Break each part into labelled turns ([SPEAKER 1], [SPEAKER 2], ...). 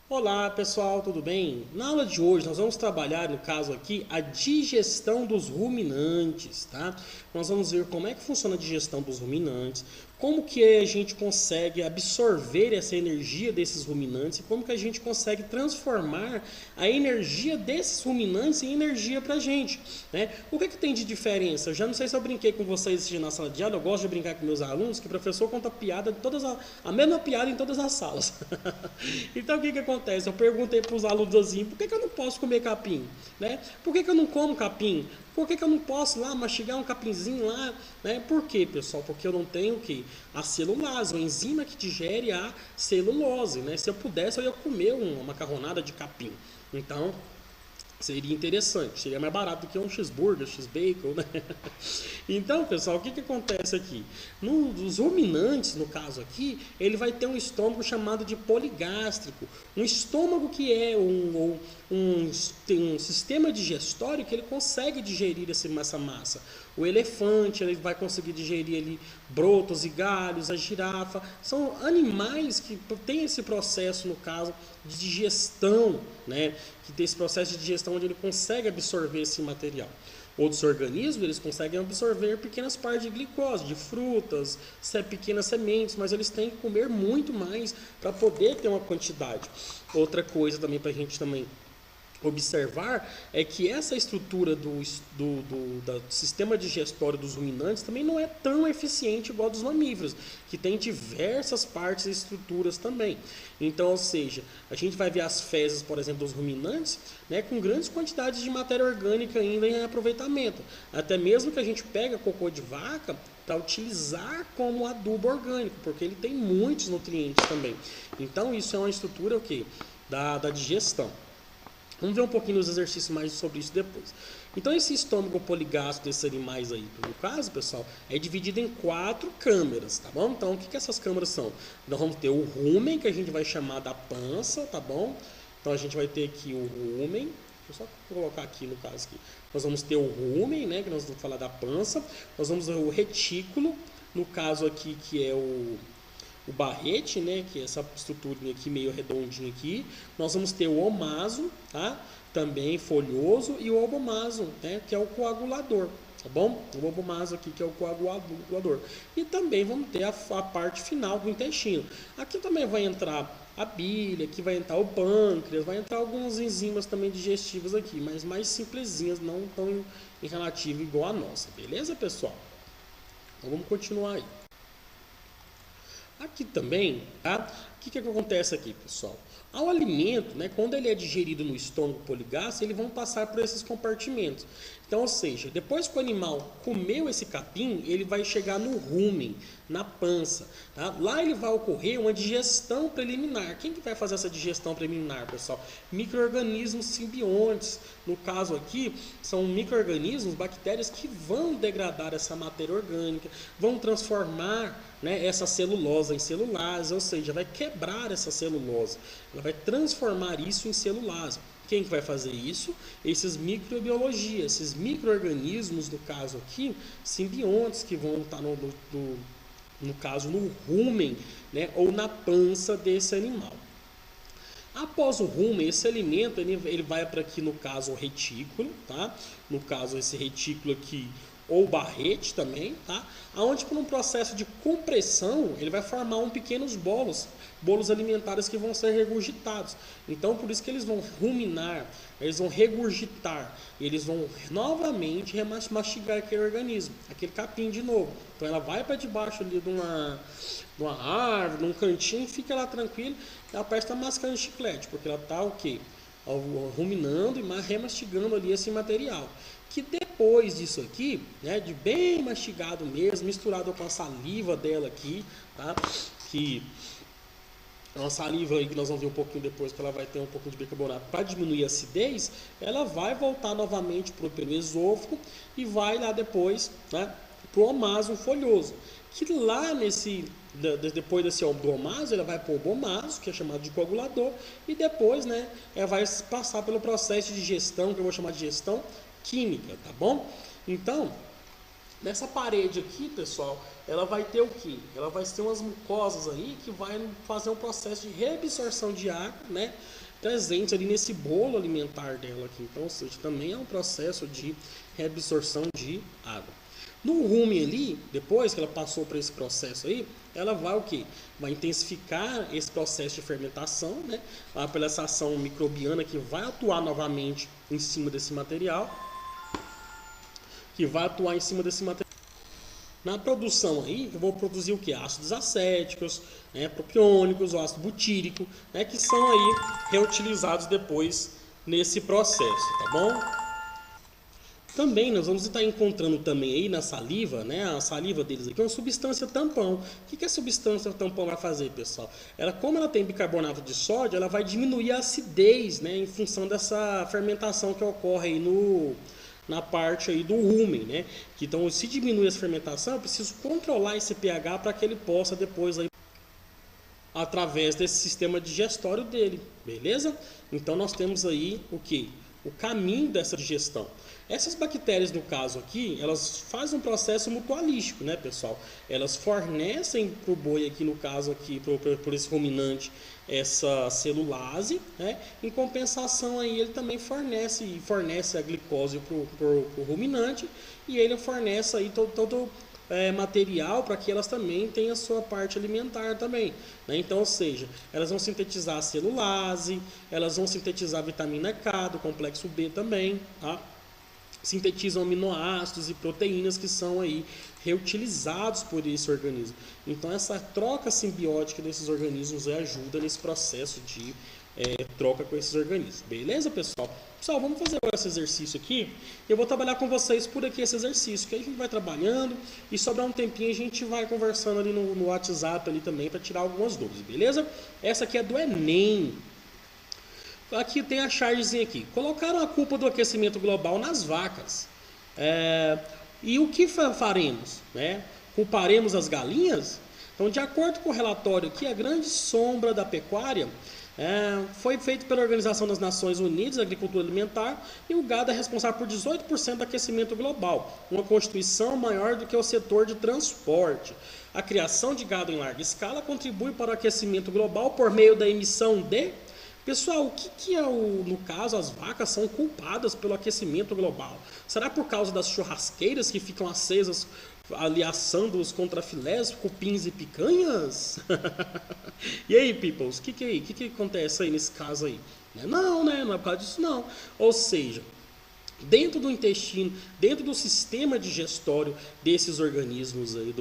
[SPEAKER 1] Olá pessoal, tudo bem? Na aula de hoje nós vamos trabalhar, no caso aqui, a digestão dos ruminantes, tá? Nós vamos ver como é que funciona a digestão dos ruminantes, como que a gente consegue absorver essa energia desses ruminantes e como que a gente consegue transformar a energia desses ruminantes em energia pra gente, né? O que que tem de diferença? Eu já não sei se eu brinquei com vocês na sala de aula, eu gosto de brincar com meus alunos, que o professor conta piada, a mesma piada em todas as salas. Então o que que acontece? Eu perguntei para os alunos assim, por que eu não posso comer capim? Né? Por que eu não como capim? Por que eu não posso lá mastigar um capinzinho lá? Né? Por quê, pessoal? Porque eu não tenho o quê? A celulase, a enzima que digere a celulose. Né? Se eu pudesse, eu ia comer uma macarronada de capim. Então, seria interessante, seria mais barato do que um cheeseburger, x-bacon, né? Então, pessoal, o que acontece aqui? Nos ruminantes, no caso aqui, ele vai ter um estômago chamado de poligástrico. Um estômago que é um sistema digestório que ele consegue digerir essa massa. O elefante, ele vai conseguir digerir ali brotos e galhos, a girafa. São animais que têm esse processo, no caso, de digestão, né? Que tem esse processo de digestão onde ele consegue absorver esse material. Outros organismos, eles conseguem absorver pequenas partes de glicose, de frutas, pequenas sementes, mas eles têm que comer muito mais para poder ter uma quantidade. Outra coisa também para a gente também observar é que essa estrutura do sistema digestório dos ruminantes também não é tão eficiente igual a dos mamíferos, que tem diversas partes e estruturas também. Então, ou seja, a gente vai ver as fezes, por exemplo, dos ruminantes, né, com grandes quantidades de matéria orgânica ainda em aproveitamento. Até mesmo que a gente pega cocô de vaca para utilizar como adubo orgânico, porque ele tem muitos nutrientes também. Então, isso é uma estrutura o quê? Da digestão. Vamos ver um pouquinho nos exercícios mais sobre isso depois. Então, esse estômago poligástrico desses animais aí, no caso, pessoal, é dividido em 4 câmeras, tá bom? Então, o que essas câmeras são? Nós vamos ter o rumen, que a gente vai chamar da pança, tá bom? Então, a gente vai ter aqui o rumen. Deixa eu só colocar aqui, no caso aqui. Nós vamos ter o rumen, né, que nós vamos falar da pança. Nós vamos ter o retículo, no caso aqui, que é o barrete, né, que é essa estruturinha aqui meio redondinha aqui. Nós vamos ter o omaso, tá? Também folhoso, e o obomaso, né, que é o coagulador, tá bom? O obomaso aqui que é o coagulador. E também vamos ter a parte final do intestino. Aqui também vai entrar a bile, aqui vai entrar o pâncreas, vai entrar algumas enzimas também digestivas aqui, mas mais simplesinhas, não tão em relativo igual a nossa, beleza, pessoal? Então vamos continuar aí. Aqui também, tá? O que acontece aqui, pessoal? Ao alimento, né, quando ele é digerido no estômago poligástrico, eles vão passar por esses compartimentos. Então, ou seja, depois que o animal comeu esse capim, ele vai chegar no rumen, na pança. Tá? Lá ele vai ocorrer uma digestão preliminar. Quem que vai fazer essa digestão preliminar, pessoal? Micro-organismos simbiontes. No caso aqui, são micro-organismos, bactérias que vão degradar essa matéria orgânica, vão transformar, né, essa celulose em celulase, ou seja, vai quebrar essa celulose. Ela vai transformar isso em celulase. Quem que vai fazer isso? Esses microbiologia, esses micro-organismos, no caso aqui, simbiontes, que vão estar no caso no rumen, né, ou na pança desse animal. Após o rumen, esse alimento ele vai para aqui, no caso, o retículo, tá? No caso, esse retículo aqui, ou barrete também, tá? Onde por um processo de compressão, ele vai formar pequenos bolos alimentares que vão ser regurgitados. Então, por isso que eles vão ruminar, eles vão regurgitar, eles vão novamente mastigar aquele organismo, aquele capim de novo. Então, ela vai para debaixo ali de uma árvore, num cantinho, e fica lá tranquilo, ela parece estar mascando chiclete, porque ela está o quê? Ruminando e remastigando ali esse material. Que depois disso aqui, né, de bem mastigado mesmo, misturado com a saliva dela aqui, tá? Que é uma saliva aí que nós vamos ver um pouquinho depois, que ela vai ter um pouquinho de bicarbonato para diminuir a acidez, ela vai voltar novamente pelo esôfago e vai lá depois, né, para o omaso folhoso. Que lá depois do omaso, ela vai para o obomaso, que é chamado de coagulador, e depois, né, ela vai passar pelo processo de digestão, que eu vou chamar de digestão química, tá bom? Então, Nessa parede aqui, pessoal, ela vai ter o quê? Ela vai ter umas mucosas aí que vai fazer um processo de reabsorção de água, né? Presente ali nesse bolo alimentar dela aqui. Então, ou seja, também é um processo de reabsorção de água. No rumen ali, depois que ela passou por esse processo aí, ela vai o quê? Vai intensificar esse processo de fermentação, né? Pela essa ação microbiana que vai atuar novamente em cima desse material. Na produção aí, eu vou produzir o que? Ácidos acéticos, né, propiônicos, o ácido butírico, né, que são aí reutilizados depois nesse processo, tá bom? Também nós vamos estar encontrando também aí na saliva, né, a saliva deles aqui, uma substância tampão. O que a substância tampão vai fazer, pessoal? Como ela tem bicarbonato de sódio, ela vai diminuir a acidez, né, em função dessa fermentação que ocorre aí na parte aí do rumen, né? Então, se diminuir essa fermentação, eu preciso controlar esse pH para que ele possa depois aí, através desse sistema digestório dele, beleza? Então, nós temos aí o que? O caminho dessa digestão. Essas bactérias, no caso aqui, elas fazem um processo mutualístico, né, pessoal? Elas fornecem para o boi aqui, no caso aqui, por esse ruminante, essa celulase, né? Em compensação aí ele também fornece a glicose para o ruminante e ele fornece aí todo material para que elas também tenham a sua parte alimentar também, né? Então, ou seja, elas vão sintetizar a celulase, elas vão sintetizar a vitamina K do complexo B também, tá? Sintetizam aminoácidos e proteínas que são aí reutilizados por esse organismo. Então essa troca simbiótica desses organismos ajuda nesse processo de troca com esses organismos. Beleza, pessoal? Pessoal, vamos fazer esse exercício aqui. Eu vou trabalhar com vocês por aqui esse exercício, que aí a gente vai trabalhando e sobrar um tempinho a gente vai conversando ali no WhatsApp ali também para tirar algumas dúvidas, beleza? Essa aqui é do Enem. Aqui tem a chargezinha aqui. Colocaram a culpa do aquecimento global nas vacas. E o que faremos? Né? Culparemos as galinhas? Então, de acordo com o relatório aqui, a grande sombra da pecuária foi feito pela Organização das Nações Unidas da Agricultura Alimentar e o gado é responsável por 18% do aquecimento global, uma constituição maior do que o setor de transporte. A criação de gado em larga escala contribui para o aquecimento global por meio da emissão de... Pessoal, o que é no caso, as vacas são culpadas pelo aquecimento global? Será por causa das churrasqueiras que ficam acesas ali assando os contrafilés, cupins e picanhas? E aí, peoples, o que acontece aí nesse caso aí? Não, né? Não é por causa disso não. Ou seja, dentro do intestino, dentro do sistema digestório desses organismos aí,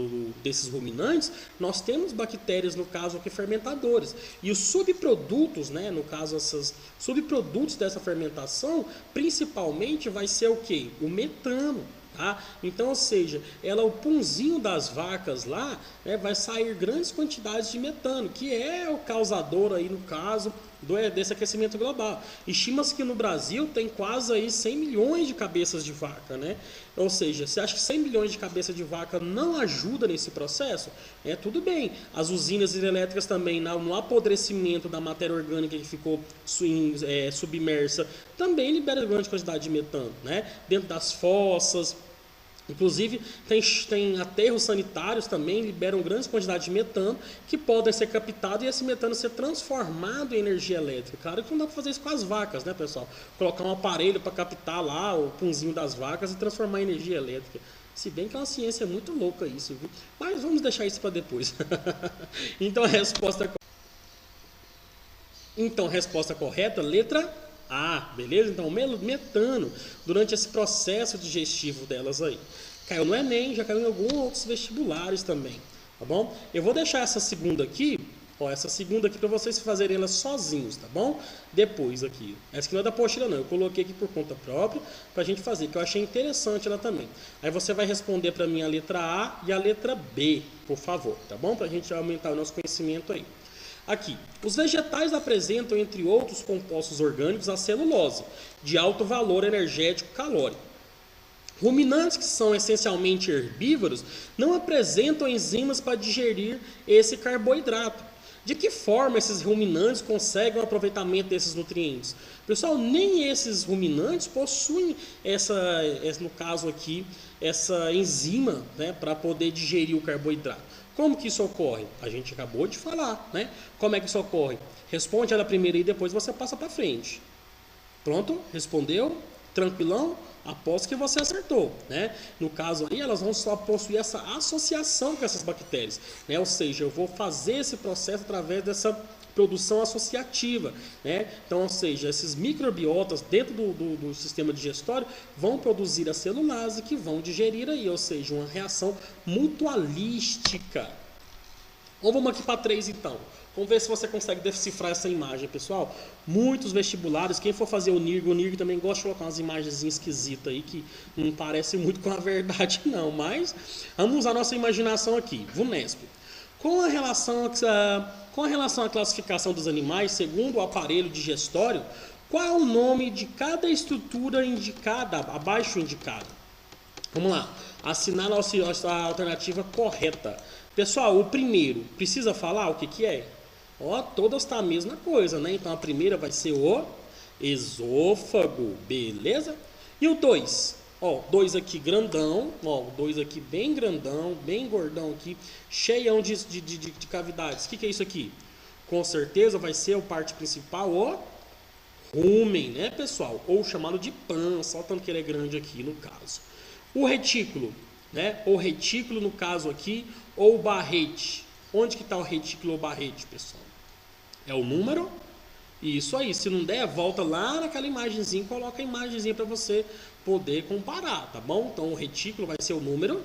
[SPEAKER 1] desses ruminantes, nós temos bactérias, no caso aqui, fermentadoras. E os subprodutos, né, no caso, esses subprodutos dessa fermentação, principalmente vai ser o quê? O metano. Tá? Então, ou seja, o punzinho das vacas lá, né, vai sair grandes quantidades de metano, que é o causador aí, no caso, desse aquecimento global. Estima-se que no Brasil tem quase aí 100 milhões de cabeças de vaca, né? Ou seja, você acha que 100 milhões de cabeças de vaca não ajuda nesse processo? Tudo bem. As usinas hidrelétricas também, no apodrecimento da matéria orgânica que ficou submersa, também libera grande quantidade de metano, né? Dentro das fossas. Inclusive, tem aterros sanitários também, liberam grandes quantidades de metano que podem ser captados e esse metano ser transformado em energia elétrica. Claro que não dá para fazer isso com as vacas, né, pessoal? Colocar um aparelho para captar lá o punzinho das vacas e transformar em energia elétrica. Se bem que é uma ciência muito louca isso, viu? Mas vamos deixar isso para depois. Então, a resposta correta, letra A, beleza? Então, metano, durante esse processo digestivo delas aí. Caiu no Enem, já caiu em alguns outros vestibulares também, tá bom? Eu vou deixar essa segunda aqui para vocês fazerem ela sozinhos, tá bom? Depois aqui. Essa aqui não é da apostila não, eu coloquei aqui por conta própria pra gente fazer, que eu achei interessante ela também. Aí você vai responder para mim a letra A e a letra B, por favor, tá bom? Pra gente aumentar o nosso conhecimento aí. Aqui, os vegetais apresentam, entre outros compostos orgânicos, a celulose, de alto valor energético calórico. Ruminantes que são essencialmente herbívoros não apresentam enzimas para digerir esse carboidrato.
[SPEAKER 2] De que forma esses ruminantes conseguem o aproveitamento desses nutrientes? Pessoal, nem esses ruminantes possuem no caso aqui, essa enzima, né, para poder digerir o carboidrato. Como que isso ocorre? A gente acabou de falar, né? Como é que isso ocorre? Responde ela primeiro e depois você passa para frente. Pronto? Respondeu? Tranquilão? Aposto que você acertou, né? No caso aí, elas vão só possuir essa associação com essas bactérias, né? Ou seja, eu vou fazer esse processo através dessa produção associativa, né? Então, ou seja, esses microbiotas dentro do sistema digestório vão produzir a celulase que vão digerir aí, ou seja, uma reação mutualística. Ou vamos aqui para 3 então. Vamos ver se você consegue decifrar essa imagem, pessoal. Muitos vestibulares, quem for fazer o NIRG também gosta de colocar umas imagens esquisitas aí que não parecem muito com a verdade não, mas vamos usar nossa imaginação aqui. VUNESP. Com a relação à classificação dos animais, segundo o aparelho digestório, qual é o nome de cada estrutura indicada, abaixo indicada? Vamos lá. Assinala a alternativa correta. Pessoal, o primeiro, precisa falar o que é? Ó, todas tá a mesma coisa, né? Então a primeira vai ser o esôfago, beleza? E o 2? Ó, 2 aqui grandão, ó, 2 aqui bem grandão, bem gordão aqui, cheião de cavidades. O que é isso aqui? Com certeza vai ser a parte principal, o rumen, né, pessoal? Ou chamado de pança, olha o tanto que ele é grande aqui no caso. O retículo, né? O retículo no caso aqui, ou o barrete. Onde que está o retículo ou barrete, pessoal? É o número? Isso aí. Se não der, volta lá naquela imagenzinha e coloca a imagenzinha para você poder comparar, tá bom? Então o retículo vai ser o número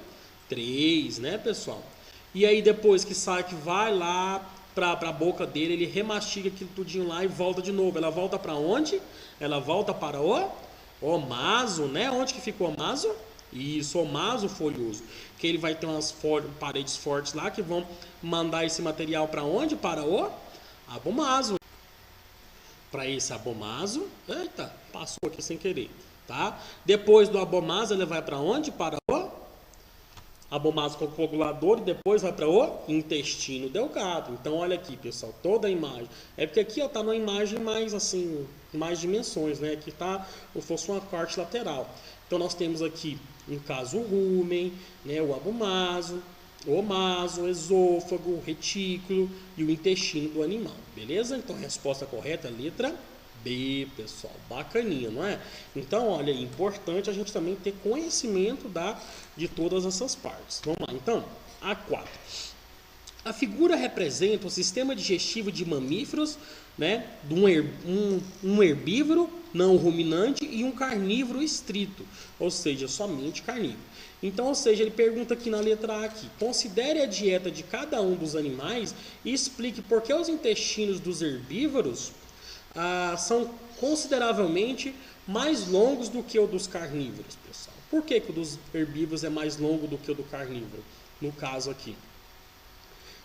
[SPEAKER 2] 3, né, pessoal? E aí depois que sai, que vai lá para a boca dele, ele remastiga aquilo tudinho lá e volta de novo. Ela volta para onde? Ela volta para o maso, né? Onde que ficou o maso? Isso, o maso folhoso. Que ele vai ter umas paredes fortes lá que vão mandar esse material para onde? Para o abomaso. Para esse abomaso, eita, passou aqui sem querer, tá? Depois do abomaso, ele vai para onde? Para o abomaso coagulador e depois vai para o intestino delgado. Então, olha aqui, pessoal, toda a imagem. É porque aqui está numa imagem mais assim, mais dimensões, né? Aqui está como se fosse uma parte lateral. Então, nós temos aqui, no caso, o rumen, né? O abomaso, o maso, o esôfago, o retículo e o intestino do animal, beleza? Então a resposta correta é a letra B, pessoal, bacaninha, não é? Então, olha, é importante a gente também ter conhecimento de todas essas partes. Vamos lá, então, A4. A figura representa o sistema digestivo de mamíferos, né? De um herbívoro não ruminante e um carnívoro estrito, ou seja, somente carnívoro. Então, ou seja, ele pergunta aqui na letra A aqui, considere a dieta de cada um dos animais e explique por que os intestinos dos herbívoros são consideravelmente mais longos do que o dos carnívoros, pessoal. Por que o dos herbívoros é mais longo do que o do carnívoro, no caso aqui?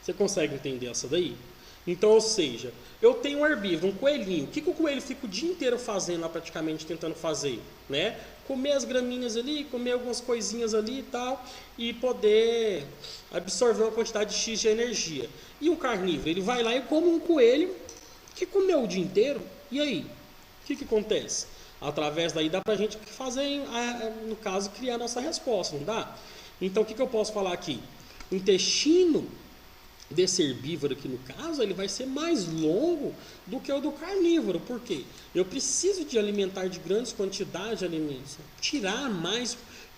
[SPEAKER 2] Você consegue entender essa daí? Então, ou seja, eu tenho um herbívoro, um coelhinho. O que o coelho fica o dia inteiro fazendo lá, praticamente tentando fazer? Né? Comer as graminhas ali, comer algumas coisinhas ali e tal, e poder absorver uma quantidade de X de energia. E o carnívoro, ele vai lá e come um coelho que comeu o dia inteiro. E aí? O que acontece? Através daí dá pra gente fazer, no caso, criar a nossa resposta, não dá? Então, o que eu posso falar aqui? O intestino desse herbívoro aqui no caso, ele vai ser mais longo do que o do carnívoro. Por quê? Eu preciso de alimentar de grandes quantidades de alimentos, tirar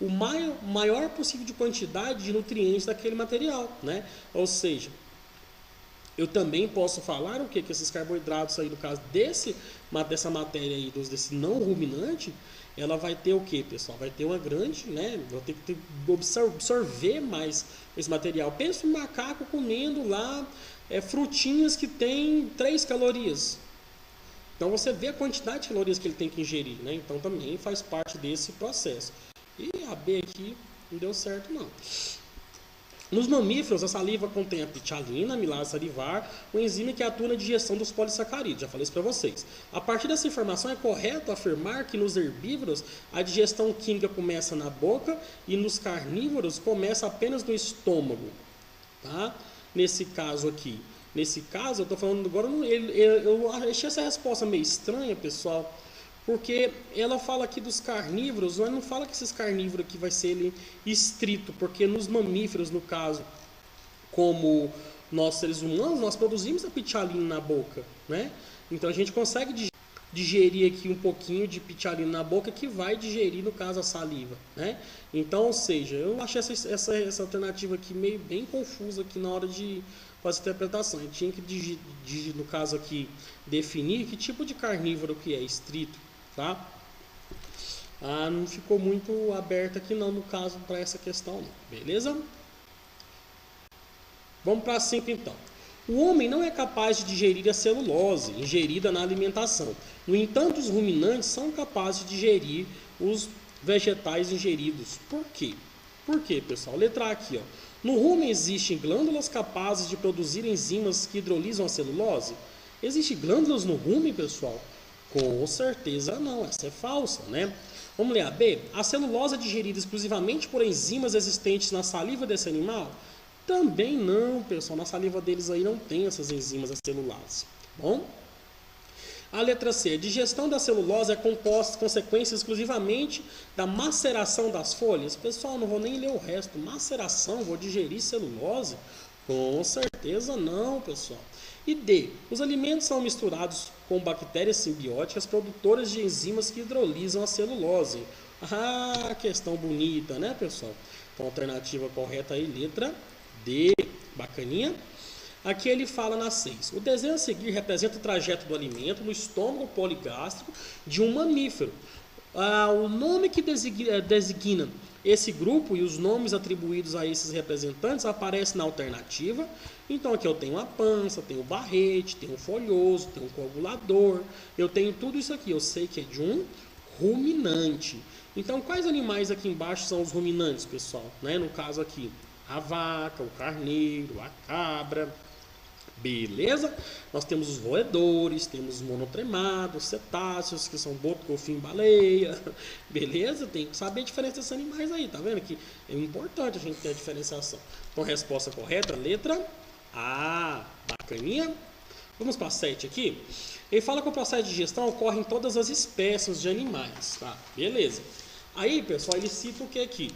[SPEAKER 2] o maior possível de quantidade de nutrientes daquele material, né? Ou seja, eu também posso falar o quê? Que esses carboidratos aí, no caso dessa matéria aí, desse não ruminante, ela vai ter o que, pessoal? Vai ter uma grande, né? Vou ter que absorver mais esse material. Pensa um macaco comendo lá frutinhas que tem 3 calorias. Então você vê a quantidade de calorias que ele tem que ingerir, né? Então também faz parte desse processo. E a B aqui não deu certo não. Nos mamíferos, a saliva contém a pitialina, amilase salivar, o enzima que atua na digestão dos polissacarídeos. Já falei isso para vocês. A partir dessa informação, é correto afirmar que nos herbívoros a digestão química começa na boca e nos carnívoros começa apenas no estômago. Tá? Nesse caso aqui.
[SPEAKER 1] nesse caso, eu estou falando agora, eu achei essa resposta meio estranha, pessoal, porque ela fala aqui dos carnívoros, mas não fala que esses carnívoros aqui vai ser ele estrito, porque nos mamíferos, no caso, como nós seres humanos, nós produzimos a pitialina na boca, né? Então a gente consegue digerir aqui um pouquinho de pitialina na boca que vai digerir, no caso, a saliva, né? Então, ou seja, eu achei essa alternativa aqui bem confusa aqui na hora de fazer a interpretação. A gente tinha que, no caso aqui, definir que tipo de carnívoro que é estrito, tá? Não ficou muito aberto aqui não, no caso, para essa questão, não. Beleza? Vamos para a 5 então. O homem não é capaz de digerir a celulose ingerida na alimentação. No entanto, os ruminantes são capazes de digerir os vegetais ingeridos. Por quê? Por quê, pessoal? Letra A aqui, ó. No rumen existem glândulas capazes de produzir enzimas que hidrolisam a celulose? Existem glândulas no rumen, pessoal? Com certeza não, essa é falsa, né? Vamos ler a B. A celulose é digerida exclusivamente por enzimas existentes na saliva desse animal? Também não, pessoal. Na saliva deles aí não tem essas enzimas celulares. Bom? A letra C. A digestão da celulose é composta, consequência exclusivamente da maceração das folhas? Pessoal, não vou nem ler o resto. Maceração, vou digerir celulose? Com certeza não, pessoal. E D. Os alimentos são misturados com bactérias simbióticas produtoras de enzimas que hidrolisam a celulose. Ah, questão bonita, né, pessoal? Então, a alternativa correta aí, letra D, bacaninha. Aqui ele fala na 6. O desenho a seguir representa o trajeto do alimento no estômago poligástrico de um mamífero. O nome que designa esse grupo e os nomes atribuídos a esses representantes aparecem na alternativa. Então aqui eu tenho a pança, tenho o barrete, tenho o folhoso, tenho o coagulador. Eu tenho tudo isso aqui. Eu sei que é de um ruminante. Então quais animais aqui embaixo são os ruminantes, pessoal? No caso aqui, a vaca, o carneiro, a cabra. Beleza? Nós temos os roedores, temos os monotremados, cetáceos, que são boto, golfinho, baleia. Beleza? Tem que saber a diferença desses animais aí, tá vendo? Que é importante a gente ter a diferenciação. Então, resposta correta, letra A. Bacaninha. Vamos para 7 aqui. Ele fala que o processo de digestão ocorre em todas as espécies de animais, tá? Beleza. Aí, pessoal, ele cita o que aqui?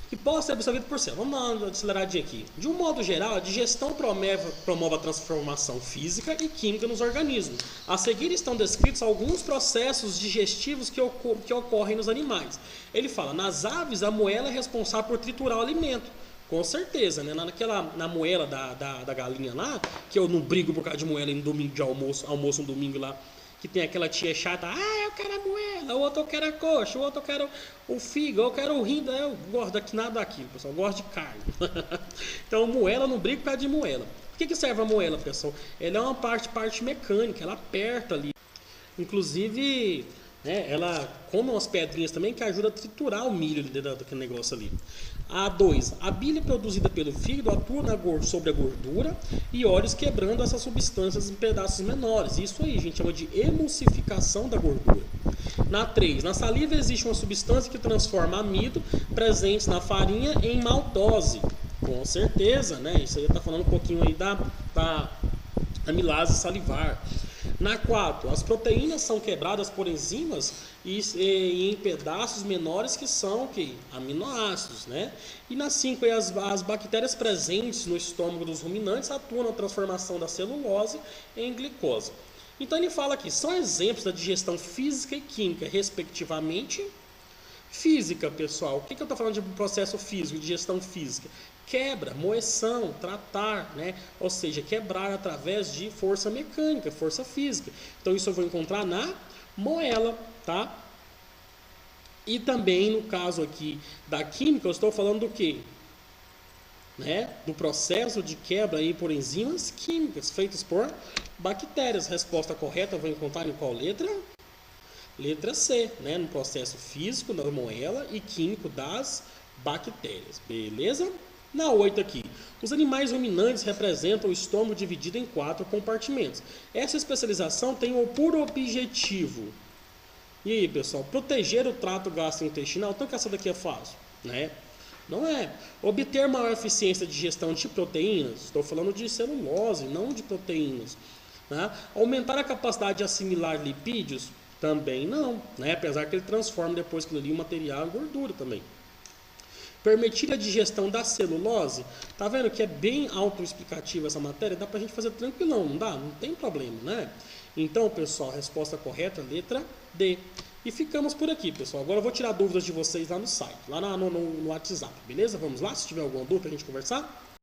[SPEAKER 1] Que possa ser absorvido por célula. Vamos dar uma aceleradinha aqui. De um modo geral, a digestão promove a transformação física e química nos organismos. A seguir estão descritos alguns processos digestivos que ocorrem nos animais. Ele fala, nas aves, a moela é responsável por triturar o alimento. Com certeza, né? Na moela da galinha lá, que eu não brigo por causa de moela em domingo de almoço um domingo lá, que tem aquela tia chata, eu quero a moela, o outro eu quero a coxa, o outro eu quero o fígado, eu quero o rim, eu gosto nada daquilo, pessoal, eu gosto de carne. Então, moela, não brigo por causa de moela. Por que serve a moela, pessoal? Ela é uma parte mecânica, ela aperta ali. Inclusive, ela come umas pedrinhas também que ajuda a triturar o milho daquele negócio ali. A 2. A bile produzida pelo fígado atua sobre a gordura e óleos, quebrando essas substâncias em pedaços menores. Isso aí a gente chama de emulsificação da gordura. Na 3. Na saliva existe uma substância que transforma amido presente na farinha em maltose. Com certeza, né? Isso aí está falando um pouquinho aí da amilase salivar. Na 4, as proteínas são quebradas por enzimas e em pedaços menores que são aminoácidos, né? E na 5, as bactérias presentes no estômago dos ruminantes atuam na transformação da celulose em glicose. Então ele fala aqui, são exemplos da digestão física e química, respectivamente. Física, pessoal, o que eu estou falando de processo físico, digestão física? Quebra, moeção, tratar, né? Ou seja, quebrar através de força mecânica, força física. Então isso eu vou encontrar na moela, tá? E também no caso aqui da química, eu estou falando do quê? Do processo de quebra aí por enzimas químicas feitas por bactérias. Resposta correta eu vou encontrar em qual letra? Letra C, no processo físico da moela e químico das bactérias. Beleza? Na 8 aqui, os animais ruminantes representam o estômago dividido em 4 compartimentos. Essa especialização tem por objetivo, e aí pessoal, proteger o trato gastrointestinal. Então que essa daqui é fácil, Não é. Obter maior eficiência de gestão de proteínas, estou falando de celulose, não de proteínas. Né? Aumentar a capacidade de assimilar lipídios, também não. Né? Apesar que ele transforma depois aquilo ali em material e gordura também. Permitir a digestão da celulose, tá vendo que é bem autoexplicativa essa matéria, dá pra gente fazer tranquilão, não dá? Não tem problema, né? Então, pessoal, a resposta correta, letra D. E ficamos por aqui, pessoal. Agora eu vou tirar dúvidas de vocês lá no site, lá no WhatsApp, beleza? Vamos lá, se tiver alguma dúvida pra gente conversar.